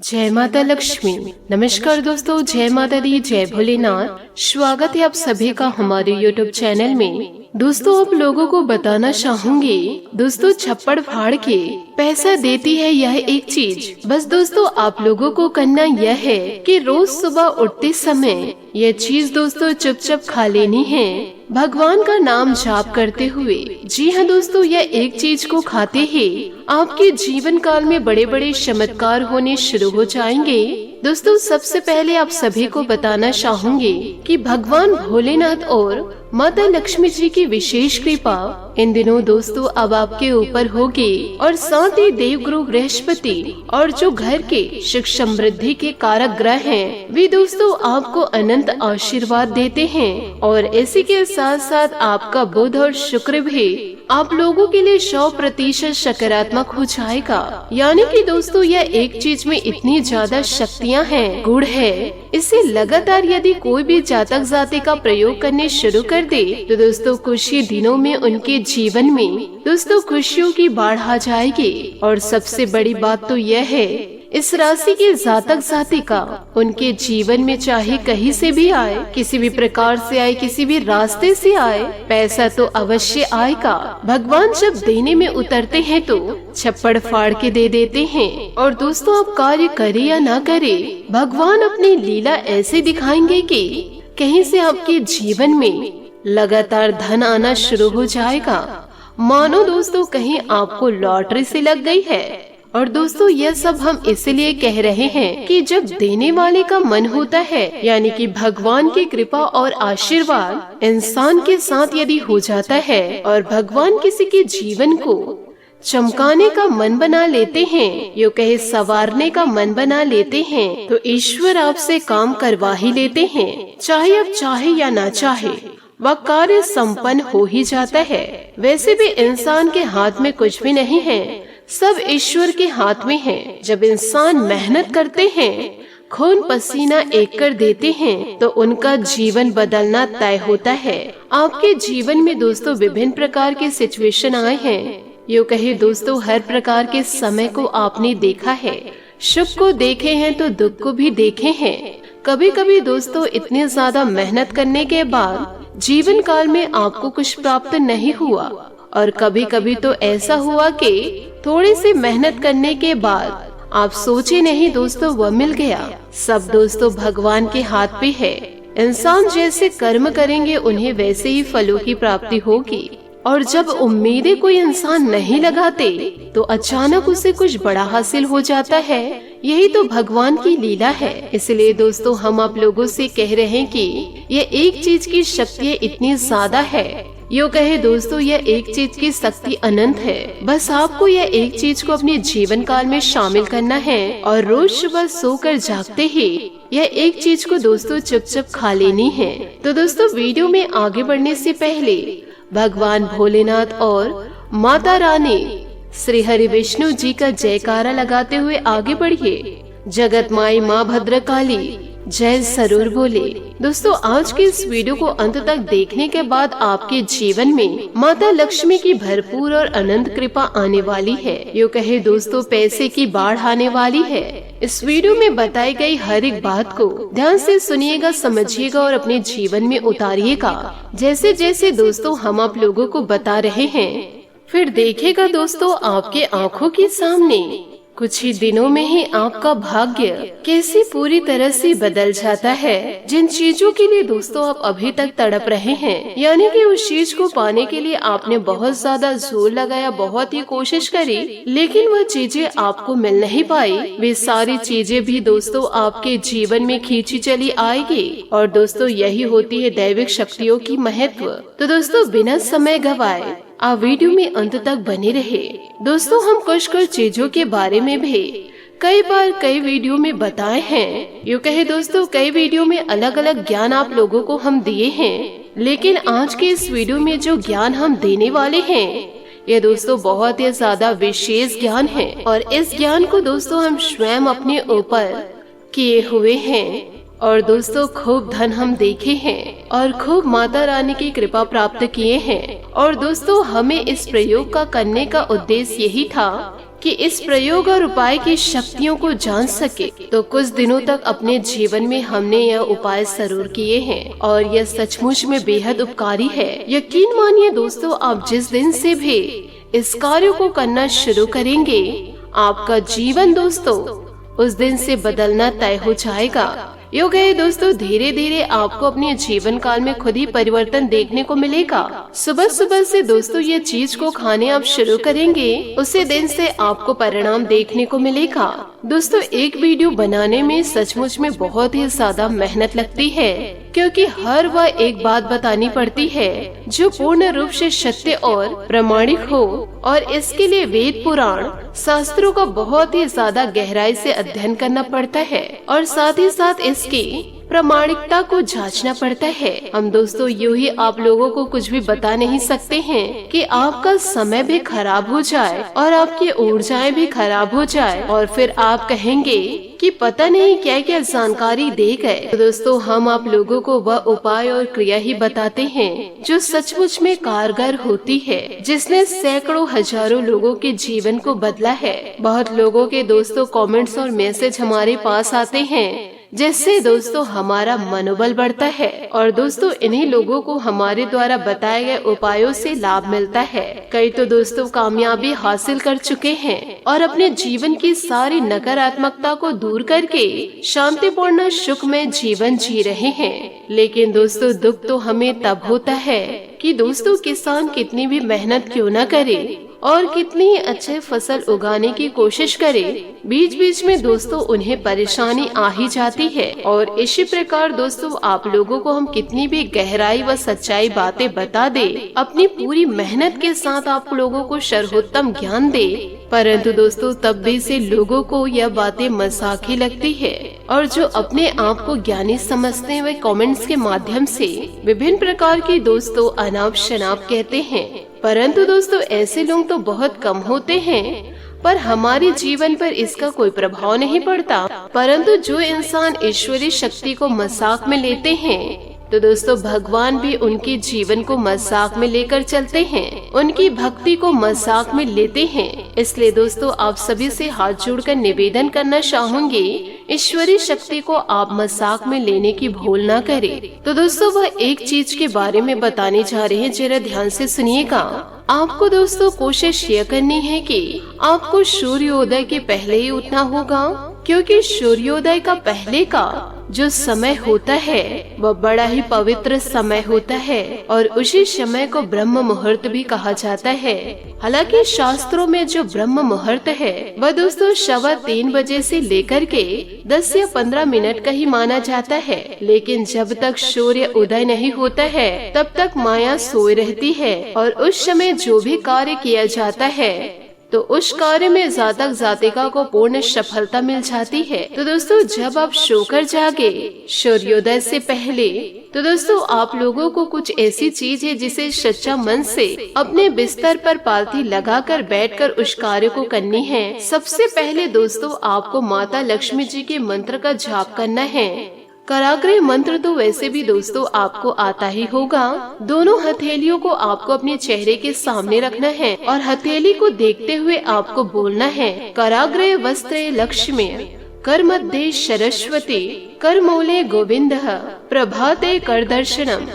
जय माता लक्ष्मी। नमस्कार दोस्तों, जय माता दी, जय भोलेनाथ। स्वागत है आप सभी का हमारे YouTube चैनल में। दोस्तों, आप लोगों को बताना चाहूंगी दोस्तों, छप्पड़ फाड़ के पैसा देती है यह एक चीज। बस दोस्तों, आप लोगों को करना यह है कि रोज सुबह उठते समय यह चीज दोस्तों चुपचाप खा लेनी है, भगवान का नाम जाप करते हुए। जी हाँ दोस्तों, यह एक चीज को खाते ही आपके जीवन काल में बड़े बड़े चमत्कार होने शुरू हो जाएंगे। दोस्तों, सबसे पहले आप सभी को बताना चाहूंगी कि भगवान भोलेनाथ और माता लक्ष्मी जी की विशेष कृपा इन दिनों दोस्तों अब आपके ऊपर होगी, और साथ ही देवगुरु बृहस्पति और जो घर के सुख समृद्धि के कारक ग्रह हैं, वे दोस्तों आपको अनंत आशीर्वाद देते हैं। और इसी के साथ साथ आपका बुध और शुक्र भी आप लोगों के लिए 100% सकारात्मक हो जाएगा। यानी कि दोस्तों, यह एक चीज में इतनी ज्यादा शक्तियाँ हैं, गुण है। इसे लगातार यदि कोई भी जातक जाति का प्रयोग करने शुरू कर दे तो दोस्तों कुछ ही दिनों में उनके जीवन में दोस्तों खुशियों की बाढ़ आ जाएगी। और सबसे बड़ी बात तो यह है, इस राशि के जातक जातिका उनके जीवन में चाहे कहीं से भी आए, किसी भी प्रकार से आए, किसी भी रास्ते से आए, पैसा तो अवश्य आएगा। भगवान जब देने में उतरते हैं तो छप्पड़ फाड़ के दे देते हैं। और दोस्तों, आप कार्य करे या ना करे, भगवान अपनी लीला ऐसे दिखाएंगे कि कहीं से आपके जीवन में लगातार धन आना शुरू हो जाएगा, मानो दोस्तों कहीं आपको लॉटरी से लग गई है। और दोस्तों, यह सब हम इसलिए कह रहे हैं कि जब देने वाले का मन होता है, यानी कि भगवान की कृपा और आशीर्वाद इंसान के साथ यदि हो जाता है और भगवान किसी के जीवन को चमकाने का मन बना लेते हैं, यो कहे सवारने का मन बना लेते हैं, तो ईश्वर आपसे काम करवा ही लेते हैं। चाहे आप चाहे या ना चाहे, वह कार्य संपन्न हो ही जाता है। वैसे भी इंसान के हाथ में कुछ भी नहीं है, सब ईश्वर के हाथ में है। जब इंसान मेहनत करते हैं, खून पसीना एक कर देते हैं, तो उनका जीवन बदलना तय होता है। आपके जीवन में दोस्तों विभिन्न प्रकार के सिचुएशन आए हैं, यो कहे दोस्तों हर प्रकार के समय को आपने देखा है, सुख को देखे हैं तो दुख को भी देखे हैं। कभी कभी दोस्तों इतने ज्यादा मेहनत करने के बाद जीवन काल में आपको कुछ प्राप्त नहीं हुआ, और कभी कभी तो ऐसा हुआ कि थोड़ी सी मेहनत करने के बाद आप सोचे नहीं दोस्तों वह मिल गया। सब दोस्तों भगवान के हाथ पे है। इंसान जैसे कर्म करेंगे उन्हें वैसे ही फलों की प्राप्ति होगी। और जब उम्मीदें कोई इंसान नहीं लगाते तो अचानक उसे कुछ बड़ा हासिल हो जाता है। यही तो भगवान की लीला है। इसलिए दोस्तों हम आप लोगों से कह रहे हैं कि ये एक चीज की शक्ति इतनी ज्यादा है, यो कहे दोस्तों यह एक चीज की शक्ति अनंत है। बस आपको यह एक चीज को अपने जीवन काल में शामिल करना है, और रोज सुबह सोकर जागते ही यह एक चीज को दोस्तों चुपचाप खा लेनी है। तो दोस्तों वीडियो में आगे बढ़ने से पहले भगवान भोलेनाथ और माता रानी श्री हरि विष्णु जी का जयकारा लगाते हुए आगे बढ़िए। जगत माई माँ भद्रकाली जय जरूर बोले। दोस्तों, आज के इस वीडियो को अंत तक देखने के बाद आपके जीवन में माता लक्ष्मी की भरपूर और अनंत कृपा आने वाली है। यो कहे दोस्तों पैसे की बाढ़ आने वाली है। इस वीडियो में बताई गई हर एक बात को ध्यान से सुनिएगा, समझिएगा और अपने जीवन में उतारिएगा, जैसे जैसे दोस्तों हम आप लोगों को बता रहे हैं। फिर देखेगा दोस्तों आपके आँखों के सामने कुछ ही दिनों में ही आपका भाग्य कैसे पूरी तरह से बदल जाता है। जिन चीजों के लिए दोस्तों आप अभी तक तड़प रहे हैं, यानी कि उस चीज को पाने के लिए आपने बहुत ज्यादा जोर लगाया, बहुत ही कोशिश करी, लेकिन वह चीजें आपको मिल नहीं पाई, वे सारी चीजें भी दोस्तों आपके जीवन में खींची चली आएगी। और दोस्तों यही होती है दैविक शक्तियों की महत्व। तो दोस्तों बिना समय गवाए आप वीडियो में अंत तक बने रहे। दोस्तों हम कुछ चीजों के बारे में भी कई बार कई वीडियो में बताए हैं। यूँ कहे दोस्तों कई वीडियो में अलग अलग ज्ञान आप लोगों को हम दिए हैं, लेकिन आज के इस वीडियो में जो ज्ञान हम देने वाले हैं ये दोस्तों बहुत ही ज्यादा विशेष ज्ञान है। और इस ज्ञान को दोस्तों हम स्वयं अपने ऊपर किए हुए हैं। और दोस्तों खूब धन हम देखे हैं और खूब माता रानी की कृपा प्राप्त किए हैं। और दोस्तों हमें इस प्रयोग का करने का उद्देश्य यही था कि इस प्रयोग और उपाय की शक्तियों को जान सके, तो कुछ दिनों तक अपने जीवन में हमने यह उपाय जरूर किए हैं और यह सचमुच में बेहद उपकारी है। यकीन मानिए दोस्तों, आप जिस दिन से भी इस कार्य को करना शुरू करेंगे, आपका जीवन दोस्तों उस दिन से बदलना तय हो जाएगा। योग है दोस्तों, धीरे धीरे आपको अपने जीवन काल में खुद ही परिवर्तन देखने को मिलेगा। सुबह सुबह से दोस्तों ये चीज को खाने आप शुरू करेंगे, उसी दिन से आपको परिणाम देखने को मिलेगा। दोस्तों एक वीडियो बनाने में सचमुच में बहुत ही ज्यादा मेहनत लगती है, क्योंकि हर वह एक बात बतानी पड़ती है जो पूर्ण रूप से सत्य और प्रामाणिक हो, और इसके लिए वेद पुराण शास्त्रों का बहुत ही ज्यादा गहराई से अध्ययन करना पड़ता है और साथ ही साथ इसकी प्रामाणिकता को जांचना पड़ता है। हम दोस्तों यूं ही आप लोगों को कुछ भी बता नहीं सकते हैं कि आपका समय भी खराब हो जाए और आपकी ऊर्जाएं भी खराब हो जाए और फिर आप कहेंगे कि पता नहीं क्या क्या जानकारी दे गए। तो दोस्तों हम आप लोगों को वह उपाय और क्रिया ही बताते हैं जो सचमुच में कारगर होती है, जिसने सैकड़ों हजारों लोगों के जीवन को बदला है। बहुत लोगों के दोस्तों कमेंट्स और मैसेज हमारे पास आते हैं, जिससे दोस्तों हमारा मनोबल बढ़ता है और दोस्तों इन्हीं लोगों को हमारे द्वारा बताए गए उपायों से लाभ मिलता है। कई तो दोस्तों कामयाबी हासिल कर चुके हैं और अपने जीवन की सारी नकारात्मकता को दूर करके शांतिपूर्ण सुखमय जीवन जी रहे हैं। लेकिन दोस्तों दुख तो हमें तब होता है कि दोस्तों किसान कितनी भी मेहनत क्यों न करे और कितनी ही अच्छे फसल उगाने की कोशिश करे, बीच बीच में दोस्तों उन्हें परेशानी आ ही जाती है। और इसी प्रकार दोस्तों आप लोगों को हम कितनी भी गहराई व सच्चाई बातें बता दे, अपनी पूरी मेहनत के साथ आप लोगों को सर्वोत्तम ज्ञान दे, परंतु दोस्तों तब भी से लोगों को यह बातें मजाक ही लगती है। और जो अपने आप को ज्ञानी समझते हैं वे कमेंट्स के माध्यम से विभिन्न प्रकार की दोस्तों अनाप शनाप कहते हैं, परंतु दोस्तों ऐसे लोग तो बहुत कम होते हैं, पर हमारे जीवन पर इसका कोई प्रभाव नहीं पड़ता। परंतु जो इंसान ईश्वरीय शक्ति को मजाक में लेते हैं, तो दोस्तों भगवान भी उनके जीवन को मजाक में लेकर चलते हैं, उनकी भक्ति को मजाक में लेते हैं। इसलिए दोस्तों आप सभी से हाथ जोड़कर निवेदन करना चाहूंगी, ईश्वरीय शक्ति को आप मजाक में लेने की भूल ना करें। तो दोस्तों वह एक चीज के बारे में बताने जा रहे हैं, जरा ध्यान से सुनिएगा। आपको दोस्तों कोशिश यह करनी है कि आपको सूर्योदय के पहले ही उठना होगा, क्योंकि सूर्योदय का पहले का जो समय होता है वह बड़ा ही पवित्र समय होता है और उसी समय को ब्रह्म मुहूर्त भी कहा जाता है। हालांकि शास्त्रों में जो ब्रह्म मुहूर्त है वह दोस्तों 3:15 बजे से लेकर के 10 या 15 मिनट का ही माना जाता है, लेकिन जब तक सूर्य उदय नहीं होता है तब तक माया सोई रहती है और उस समय जो भी कार्य किया जाता है तो उस कार्य में जातक जातिका को पूर्ण सफलता मिल जाती है। तो दोस्तों जब आप सोकर जागे सूर्योदय से पहले, तो दोस्तों आप लोगों को कुछ ऐसी चीज है जिसे सच्चा मन से अपने बिस्तर पर पालथी लगाकर बैठकर उस कार्य को करनी है। सबसे पहले दोस्तों आपको माता लक्ष्मी जी के मंत्र का जाप करना है। कराग्रह मंत्र तो वैसे भी दोस्तों आपको आता ही होगा। दोनों हथेलियों को आपको अपने चेहरे के सामने रखना है और हथेली को देखते हुए आपको बोलना है, कराग्रह वस्त्रे लक्ष्मी, कर मध्य सरस्वती, कर मूले गोविंद, प्रभाते कर दर्शनम।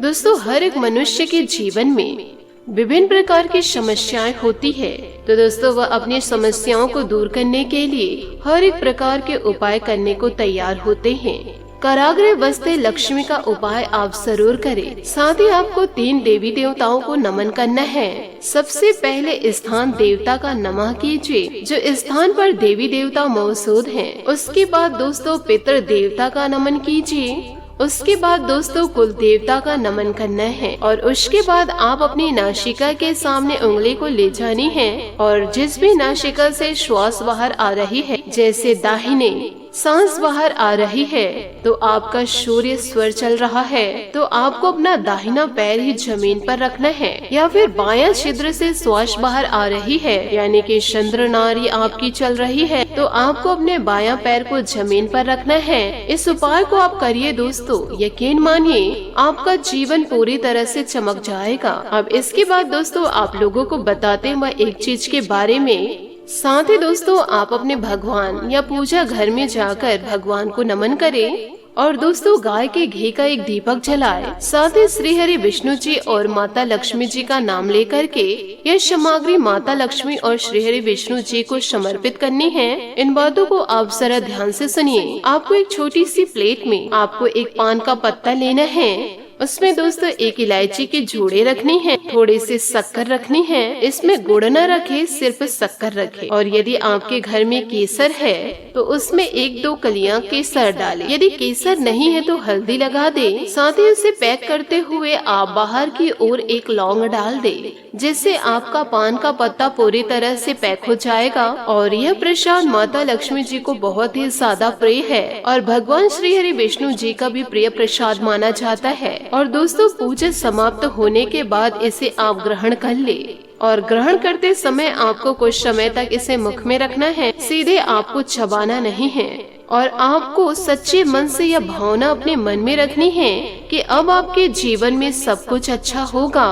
दोस्तों हर एक मनुष्य के जीवन में विभिन्न प्रकार की समस्याएं होती है, तो दोस्तों वह अपनी समस्याओं को दूर करने के लिए हर एक प्रकार के उपाय करने को तैयार होते हैं। कराग्रह वस्ते लक्ष्मी का उपाय आप जरूर करें। साथ ही आपको 3 देवी देवताओं को नमन करना है। सबसे पहले स्थान देवता का नमः कीजिए, जो स्थान पर देवी देवता मौजूद हैं। उसके बाद दोस्तों पितृ देवता का नमन कीजिए। उसके बाद दोस्तों कुल देवता का नमन करना है और उसके बाद आप अपनी नासिका के सामने उंगली को ले जानी है और जिस भी नासिका से श्वास बाहर आ रही है, जैसे दाहिने सांस बाहर आ रही है तो आपका सूर्य स्वर चल रहा है, तो आपको अपना दाहिना पैर ही जमीन पर रखना है, या फिर बायां छिद्र से श्वास बाहर आ रही है यानी कि चंद्र नाड़ी आपकी चल रही है, तो आपको अपने बायां पैर को जमीन पर रखना है। इस उपाय को आप करिए दोस्तों, यकीन मानिए आपका जीवन पूरी तरह से चमक जाएगा। अब इसके बाद दोस्तों आप लोगों को बताते हैं वह एक चीज के बारे में साथ ही दोस्तों आप अपने भगवान या पूजा घर में जाकर भगवान को नमन करें और दोस्तों गाय के घी का एक दीपक जलाए। साथ ही श्री हरि विष्णु जी और माता लक्ष्मी जी का नाम लेकर के यह सामग्री माता लक्ष्मी और श्री हरि विष्णु जी को समर्पित करनी है। इन बातों को आप जरा ध्यान से सुनिए। आपको एक छोटी सी प्लेट में आपको एक पान का पत्ता लेना है। उसमें दोस्तों एक इलायची के जोड़े रखनी है, थोड़े से शक्कर रखनी है। इसमें गुड़ न रखे, सिर्फ शक्कर रखे। और यदि आपके घर में केसर है तो उसमें 1-2 कलियां केसर डालें। यदि केसर नहीं है तो हल्दी लगा दे। साथ ही उसे पैक करते हुए आप बाहर की ओर एक लौंग डाल दे, जिससे आपका पान का पत्ता पूरी तरह से पैक हो जाएगा। और यह प्रसाद माता लक्ष्मी जी को बहुत ही ज्यादा प्रिय है और भगवान श्री हरि विष्णु जी का भी प्रिय प्रसाद माना जाता है। और दोस्तों पूजा समाप्त होने के बाद इसे आप ग्रहण कर ले और ग्रहण करते समय आपको कुछ समय तक इसे मुख में रखना है, सीधे आपको चबाना नहीं है। और आपको सच्चे मन से यह भावना अपने मन में रखनी है कि अब आपके जीवन में सब कुछ अच्छा होगा।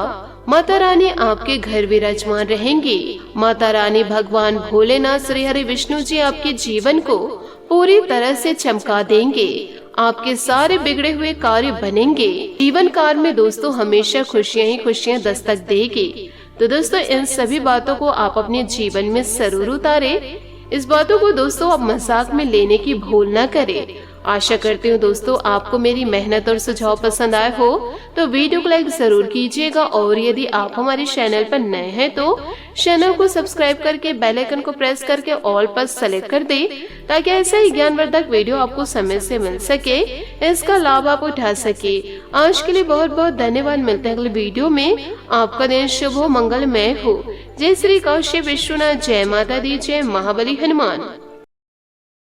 माता रानी आपके घर विराजमान रहेंगी। माता रानी भगवान भोलेनाथ श्री हरि विष्णु जी आपके जीवन को पूरी तरह से चमका देंगे। आपके सारे बिगड़े हुए कार्य बनेंगे। जीवन काल में दोस्तों हमेशा खुशियां ही खुशियां दस्तक देगी। तो दोस्तों इन सभी बातों को आप अपने जीवन में जरूर उतारे। इस बातों को दोस्तों आप मजाक में लेने की भूल न करें। आशा करती हूँ दोस्तों आपको मेरी मेहनत और सुझाव पसंद आए हो तो वीडियो को लाइक जरूर कीजिएगा। और यदि आप हमारे चैनल पर नए हैं तो चैनल को सब्सक्राइब करके बेल आइकन को प्रेस करके ऑल पर सेलेक्ट कर दे, ताकि ऐसा ही ज्ञानवर्धक वीडियो आपको समय से मिल सके, इसका लाभ आप उठा सके। आज के लिए बहुत बहुत धन्यवाद। मिलते हैं अगले वीडियो में। आपका दिन शुभ हो, मंगलमय हो। जय श्री काशी विश्वनाथ, जय माता दी, जय महाबली हनुमान।